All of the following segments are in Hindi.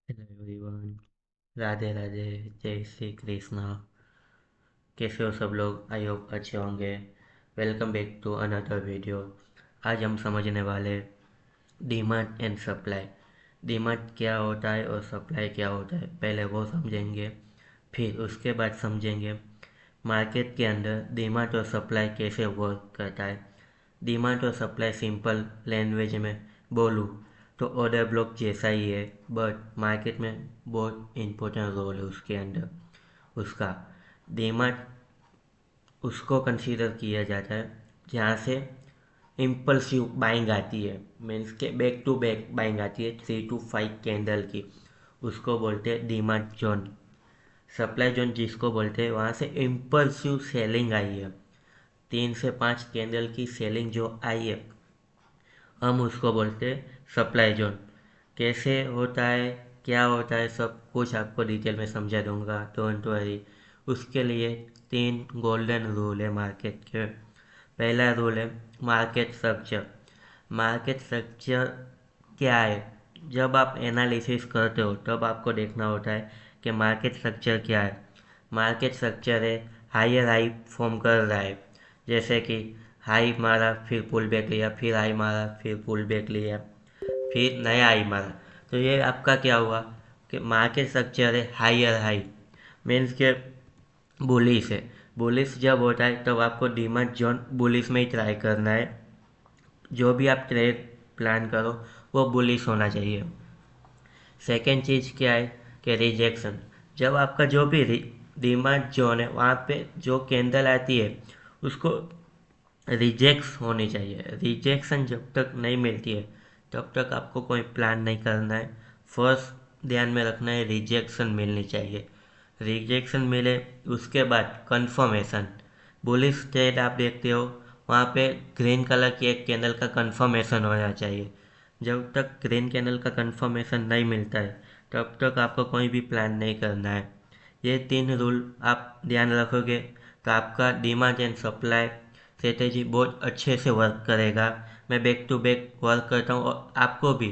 Hello everyone. राधे राधे। जय श्री कृष्णा। कैसे हो सब लोग? आई होप अच्छे होंगे। Welcome back to another video. आज हम समझने वाले डिमांड एंड सप्लाई। डिमांड क्या होता है और सप्लाई क्या होता है, पहले वो समझेंगे। फिर उसके बाद समझेंगे मार्केट के अंदर डिमांड और सप्लाई कैसे वर्क करता है। डिमांड और सप्लाई सिंपल लैंग्वेज में बोलूँ तो ऑर्डर ब्लॉक जैसा ही है, बट मार्केट में बहुत इंपॉर्टेंट रोल है उसके अंदर। उसका डिमांड उसको कंसीडर किया जाता है जहाँ से इम्पल्सिव बाइंग आती है, मीन्स के बैक टू बैक बाइंग आती है 3 to 5 कैंडल की। उसको बोलते हैं डिमांड जोन। सप्लाई जोन जिसको बोलते हैं वहाँ से इम्पल्सिव सेलिंग आई है, 3 से 5 कैंडल की सेलिंग जो आई है, हम उसको बोलते हैं सप्लाई जोन। कैसे होता है, क्या होता है, सब कुछ आपको डिटेल में समझा दूंगा, डोंट वरी। उसके लिए 3 गोल्डन रूल है मार्केट के। पहला रूल है मार्केट स्ट्रक्चर। मार्केट स्ट्रक्चर क्या है? जब आप एनालिसिस करते हो तब आपको देखना होता है कि मार्केट स्ट्रक्चर क्या है। मार्केट स्ट्रक्चर है हायर हाई फॉर्म कर रहा है, जैसे कि हाई मारा फिर पुल बैक लिया, फिर हाई मारा फिर पुल बैक लिया, फिर नया हाई मारा। तो ये आपका क्या हुआ कि मार्केट स्ट्रक्चर है हायर हाई, मीन्स के बुलिश है। बुलिश जब होता है तब आपको डिमांड जोन बुलिश में ही ट्राई करना है। जो भी आप ट्रेड प्लान करो वो बुलिश होना चाहिए। सेकेंड चीज़ क्या है कि रिजेक्शन। जब आपका जो भी डिमांड जोन है वहाँ पे जो कैंडल आती है उसको रिजेक्स होनी चाहिए। रिजेक्शन जब तक नहीं मिलती है तब तक आपको कोई प्लान नहीं करना है। फर्स्ट ध्यान में रखना है रिजेक्शन मिलनी चाहिए। रिजेक्शन मिले उसके बाद कंफर्मेशन। बुलिश ट्रेड आप देखते हो वहाँ पे ग्रीन कलर की एक कैंडल का कंफर्मेशन होना चाहिए। जब तक ग्रीन कैंडल का कंफर्मेशन नहीं मिलता है तब तक आपको कोई भी प्लान नहीं करना है। ये 3 रूल आप ध्यान रखोगे तो आपका डिमांड एंड सप्लाई स्ट्रेटेजी बहुत अच्छे से वर्क करेगा। मैं बैक टू बैक वर्क करता हूँ और आपको भी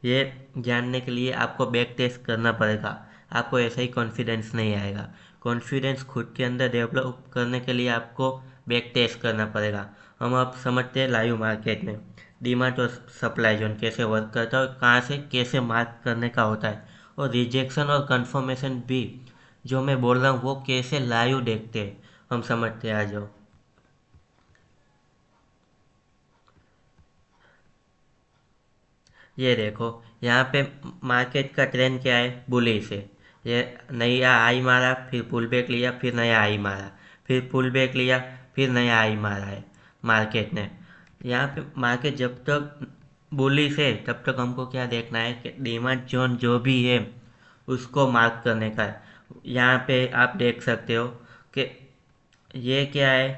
ये जानने के लिए आपको बैक टेस्ट करना पड़ेगा। आपको ऐसा ही कॉन्फिडेंस नहीं आएगा। कॉन्फिडेंस खुद के अंदर डेवलप करने के लिए आपको बैक टेस्ट करना पड़ेगा। हम अब समझते हैं लाइव मार्केट में डिमांड और सप्लाई जोन कैसे वर्क करता है और कहाँ से कैसे मार्क करने का होता है, और रिजेक्शन और कंफर्मेशन भी जो मैं बोल रहा हूँ वो कैसे लाइव देखते हैं हम समझते हैं। आ जाओ। ये देखो, यहाँ पे मार्केट का ट्रेंड क्या है? बुलिश है। ये नया हाई मारा फिर पुल बैक लिया, फिर नया हाई मारा, फिर पुल बैक लिया, फिर नया हाई मारा है मार्केट ने। यहाँ पे मार्केट जब तक बुलिश है तब तक हमको क्या देखना है कि डिमांड जोन जो भी है उसको मार्क करने का है। यहाँ पे आप देख सकते हो कि ये क्या है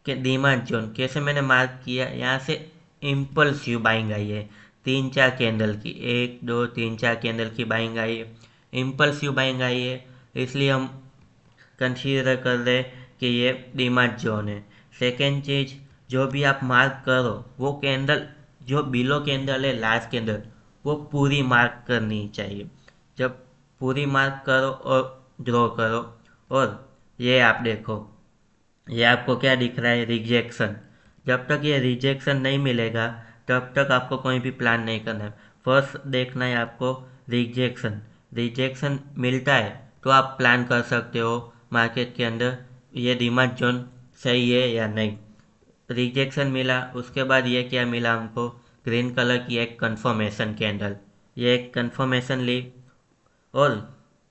कि डिमांड जोन कैसे मैंने मार्क किया, यहाँ से इम्पल्सिव बाइंग आई है 3 4 कैंडल की, 1 2 3 4 कैंडल की बाइंग आई है, इम्पल्सिव बाइंग आई है। इसलिए हम कंसीडर कर रहे कि ये डिमांड जोन है। सेकेंड चीज़, जो भी आप मार्क करो वो कैंडल जो बिलो कैंडल है लास्ट कैंडल वो पूरी मार्क करनी चाहिए। जब पूरी मार्क करो और ड्रॉ करो, और ये आप देखो, ये आपको क्या दिख रहा है? रिजेक्शन। जब तक ये रिजेक्शन नहीं मिलेगा तब तक आपको कोई भी प्लान नहीं करना है। फर्स्ट देखना है आपको रिजेक्शन। रिजेक्शन मिलता है तो आप प्लान कर सकते हो मार्केट के अंदर ये डिमांड जोन सही है या नहीं। रिजेक्शन मिला उसके बाद ये क्या मिला हमको? ग्रीन कलर की एक कंफर्मेशन कैंडल। ये एक कंफर्मेशन ली, और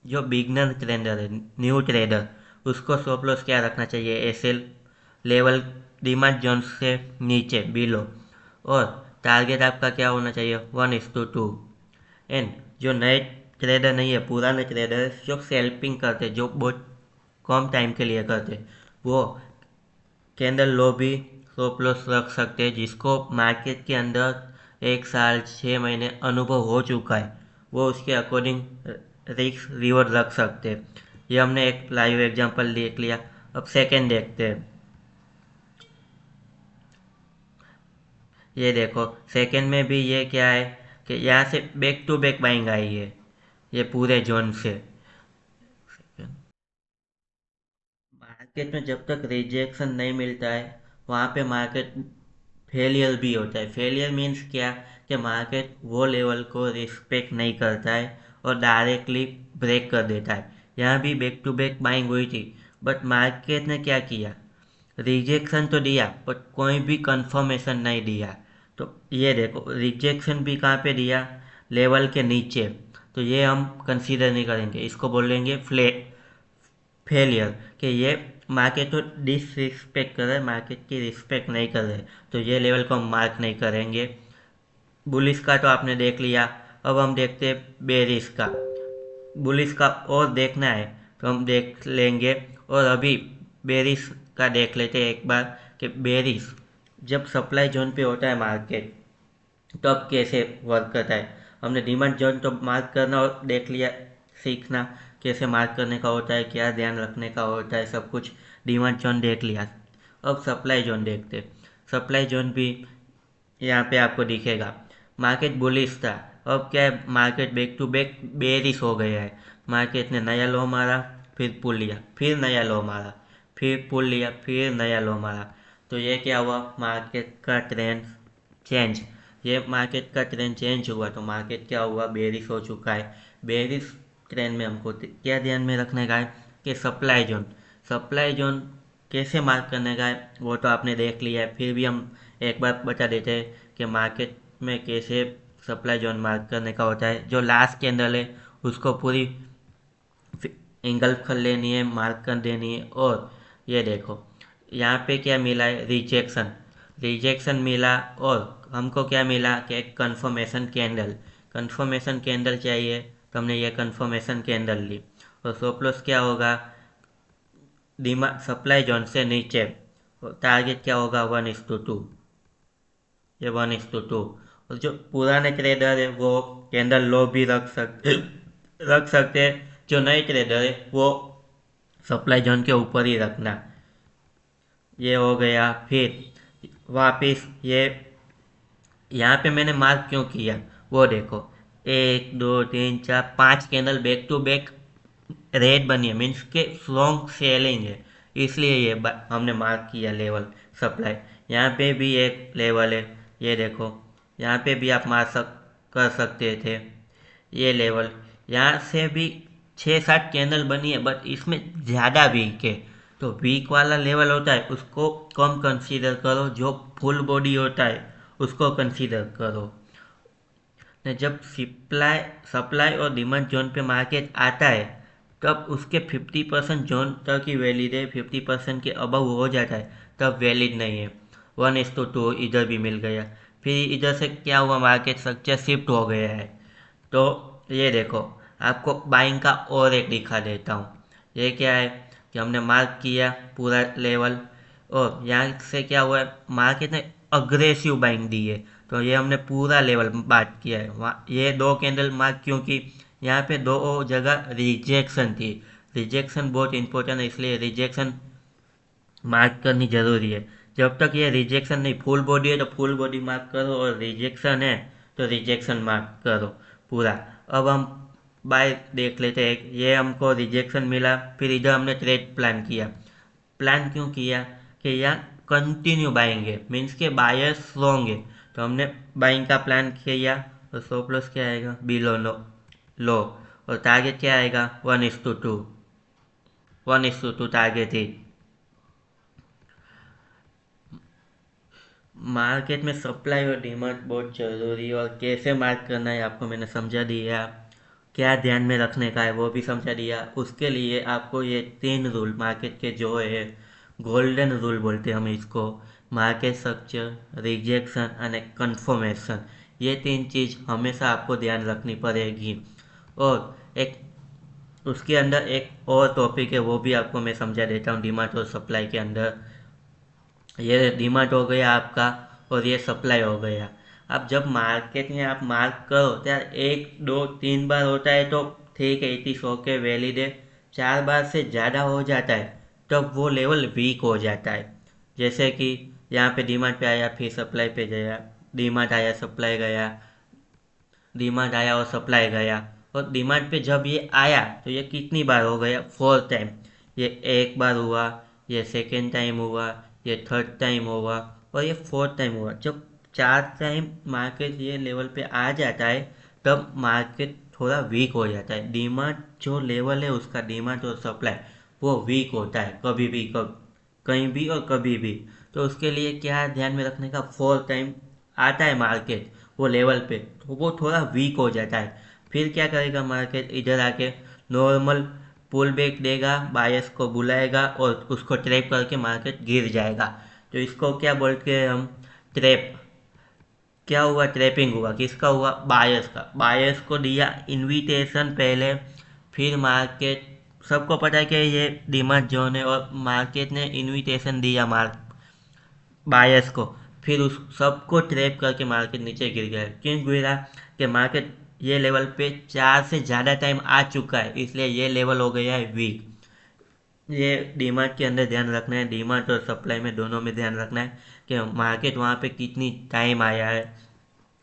जो बिगनर ट्रेडर है, न्यू ट्रेडर, उसको स्टॉप लॉस क्या रखना चाहिए? एसएल लेवल, डिमांड जोन से नीचे बिलो। और टारगेट आपका क्या होना चाहिए? 1:2। एंड जो नए ट्रेडर नहीं है, पुराने ट्रेडर जो सेल्पिंग करते, जो बहुत कम टाइम के लिए करते, वो कैंडल लो भी स्टॉप लॉस रख सकते हैं। जिसको मार्केट के अंदर 1 साल 6 महीने अनुभव हो चुका है वो उसके अकॉर्डिंग रिस्क रिवॉर्ड रख सकते हैं। ये हमने एक लाइव एग्जांपल देख लिया। अब सेकंड देखते हैं। ये देखो, सेकंड में भी ये क्या है कि यहाँ से back to back buying I है। ये पूरे जोन से। मार्केट में जब तक रिजेक्शन नहीं मिलता है वहाँ पे मार्केट फेलियर भी होता है। फेलियर मीन्स क्या, कि मार्केट वो लेवल को रिस्पेक्ट नहीं करता है और डायरेक्टली ब्रेक कर देता है। यहाँ भी बैक टू बैक बाइंग हुई थी, बट मार्केट ने क्या किया, रिजेक्शन तो दिया बट कोई भी कंफर्मेशन नहीं दिया। तो ये देखो रिजेक्शन भी कहाँ पे दिया, लेवल के नीचे। तो ये हम कंसीडर नहीं करेंगे, इसको बोलेंगे फेलियर, कि ये मार्केट को डिसरिस्पेक्ट कर रहे हैं, मार्केट की रिस्पेक्ट नहीं कर रहे, तो ये लेवल को हम मार्क नहीं करेंगे। बुलिस का तो आपने देख लिया। अब हम देखते हैं बेरिस का। बुलिस का और देखना है तो हम देख लेंगे। और अभी बेरिस का देख लेते हैं एक बार, कि बेरिस जब सप्लाई जोन पे होता है मार्केट, तो अब कैसे वर्क करता है। हमने डिमांड जोन तो मार्क करना और देख लिया, सीखना कैसे मार्क करने का होता है, क्या ध्यान रखने का होता है, सब कुछ डिमांड जोन देख लिया। अब सप्लाई जोन देखते। सप्लाई जोन भी यहाँ पे आपको दिखेगा। मार्केट बुलिश था, अब क्या है, market back to back bearish हो गया है। मार्केट ने नया लो मारा, फिर पुल लिया, फिर नया लो मारा, फिर पुल लिया, फिर नया लो मारा। तो ये क्या हुआ, मार्केट का ट्रेंड चेंज। ये मार्केट का ट्रेंड चेंज हुआ तो मार्केट क्या हुआ, बेरिश हो चुका है। बेरिश ट्रेंड में हमको क्या ध्यान में रखने का है, कि सप्लाई जोन। सप्लाई जोन कैसे मार्क करने का है वो तो आपने देख लिया है, फिर भी हम एक बार बता देते हैं कि मार्केट में कैसे सप्लाई जोन मार्क करने का होता है। जो लास्ट कैंडल है उसको पूरी इंगल्फ कर लेनी है, मार्क कर देनी है। और ये देखो यहाँ पे क्या मिला है, रिजेक्शन। रिजेक्शन मिला और हमको क्या मिला, कि एक कन्फर्मेशन कैंडल। कन्फर्मेशन कैंडल चाहिए तो हमने ये कन्फर्मेशन कैंडल ली। और स्टॉप क्या होगा, डिमांड सप्लाई जोन से नीचे। टारगेट क्या होगा, 1:2। ये 1:2। और जो पुराने ट्रेडर है वो कैंडल लो भी रख सकते हैं। जो नए ट्रेडर है वो सप्लाई जोन के ऊपर ही रखना। ये हो गया। फिर वापिस ये यहाँ पे मैंने मार्क क्यों किया वो देखो, 1 2 3 4 5 candle back to back red बनी है, मीन्स के स्ट्रॉन्ग सेलिंग है, इसलिए ये हमने मार्क किया लेवल सप्लाई। यहाँ पे भी एक लेवल है, ये देखो यहाँ पे भी आप कर सकते थे ये लेवल। यहाँ से भी 6 7 कैंडल बनी है, बट इसमें ज़्यादा वीक है। तो वीक वाला लेवल होता है उसको कम कंसीडर करो, जो फुल बॉडी होता है उसको कंसीडर करो। ने जब सप्लाई सप्लाई और डिमांड जोन पे मार्केट आता है तब उसके 50% जोन तक ही वैलिड है, 50% के अबव हो जाता है तब वैलिड नहीं है। 1:2 इधर भी मिल गया। फिर इधर से क्या हुआ, मार्केट स्ट्रक्चर शिफ्ट हो गया है। तो ये देखो आपको बाइंग का और एक दिखा देता हूँ। ये क्या है, कि हमने मार्क किया पूरा लेवल और यहाँ से क्या हुआ है, मार्केट ने अग्रेसिव बाइंग दी है। तो ये हमने पूरा लेवल बात किया है। वहाँ ये 2 कैंडल मार्क क्यों की, यहाँ पे 2 जगह रिजेक्शन थी। रिजेक्शन बहुत इंपॉर्टेंट है, इसलिए रिजेक्शन मार्क करनी जरूरी है। जब तक ये रिजेक्शन नहीं, फुल बॉडी है तो फुल बॉडी मार्क करो, और रिजेक्शन है तो रिजेक्शन मार्क करो पूरा। अब हम बाय देख लेते हैं, ये हमको रिजेक्शन मिला, फिर इधर हमने ट्रेड प्लान किया। प्लान क्यों किया, कि यहाँ कंटिन्यू बाइंग है, मीन्स के बायर स्ट्रॉन्ग है, तो हमने बाइंग का प्लान किया। तो स्टॉप लॉस क्या आएगा, बिलो लो। और टारगेट क्या आएगा, 1:2। 1:2 टारगेट ही। मार्केट में सप्लाई और डिमांड बहुत ज़रूरी है, और कैसे मार्क करना है आपको मैंने समझा दिया। क्या ध्यान में रखने का है वो भी समझा दिया। उसके लिए आपको ये 3 रूल मार्केट के जो है, गोल्डन रूल बोलते हैं हम इसको, market structure, rejection and confirmation, ये 3 चीज़ हमेशा आपको ध्यान रखनी पड़ेगी। और एक उसके अंदर एक और टॉपिक है वो भी आपको मैं समझा देता हूँ, डिमांड और सप्लाई के अंदर। ये डिमांड हो गया आपका और ये सप्लाई हो गया। अब जब मार्केट में आप मार्क करो तो यार 1 2 3 बार होता है तो ठीक है, 80 100 के वैलिड है। 4 बार से ज़्यादा हो जाता है तब वो लेवल वीक हो जाता है। जैसे कि यहाँ पे डिमांड पे आया, फिर सप्लाई पे गया, डिमांड आया, सप्लाई गया, डिमांड आया और सप्लाई गया। और डिमांड पे जब ये आया तो ये कितनी बार हो गया, 4 टाइम। ये एक बार हुआ, ये सेकेंड टाइम हुआ, ये थर्ड टाइम हुआ और ये फोर्थ टाइम हुआ। जब 4 टाइम मार्केट ये लेवल पे आ जाता है तब मार्केट थोड़ा वीक हो जाता है। डिमांड जो लेवल है उसका, डिमांड और सप्लाई वो वीक होता है कभी भी, कहीं भी और कभी भी। तो उसके लिए क्या ध्यान में रखने का, 4 टाइम आता है मार्केट वो लेवल पे तो वो थोड़ा वीक हो जाता है। फिर क्या करेगा मार्केट, इधर आके नॉर्मल पुल बैक देगा, बायर्स को बुलाएगा और उसको ट्रैप करके मार्केट गिर जाएगा। तो इसको क्या बोलते हैं हम, ट्रैप। क्या हुआ, ट्रैपिंग हुआ, किसका हुआ, बायर्स का। बायर्स को दिया इनविटेशन पहले, फिर मार्केट, सबको पता है कि ये डिमांड जोन है और मार्केट ने इनविटेशन दिया बायर्स को, फिर उस सबको ट्रैप करके मार्केट नीचे गिर गया। क्यों गिरा, कि मार्केट ये लेवल पे 4 से ज़्यादा टाइम आ चुका है, इसलिए ये लेवल हो गया है वीक। ये डीमार्ट के अंदर ध्यान रखना है, डीमार्ट और सप्लाई में दोनों में ध्यान रखना है कि मार्केट वहाँ पे कितनी टाइम आया है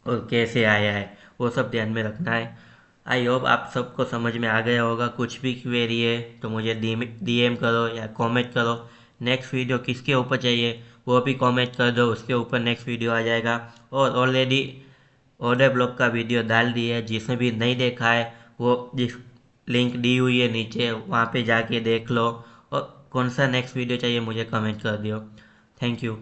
और कैसे आया है, वो सब ध्यान में रखना है। आई होप आप सबको समझ में आ गया होगा। कुछ भी क्वेरी है तो मुझे डीएम करो या कमेंट करो। नेक्स्ट वीडियो किसके ऊपर चाहिए वो भी कमेंट कर दो, उसके ऊपर नेक्स्ट वीडियो आ जाएगा। और ऑलरेडी ऑर्डर ब्लॉक का वीडियो डाल दिया है, जिसने भी नहीं देखा है वो जिस लिंक दी हुई है नीचे वहाँ पे जाके देख लो। और कौन सा नेक्स्ट वीडियो चाहिए मुझे कमेंट कर दियो। Thank you.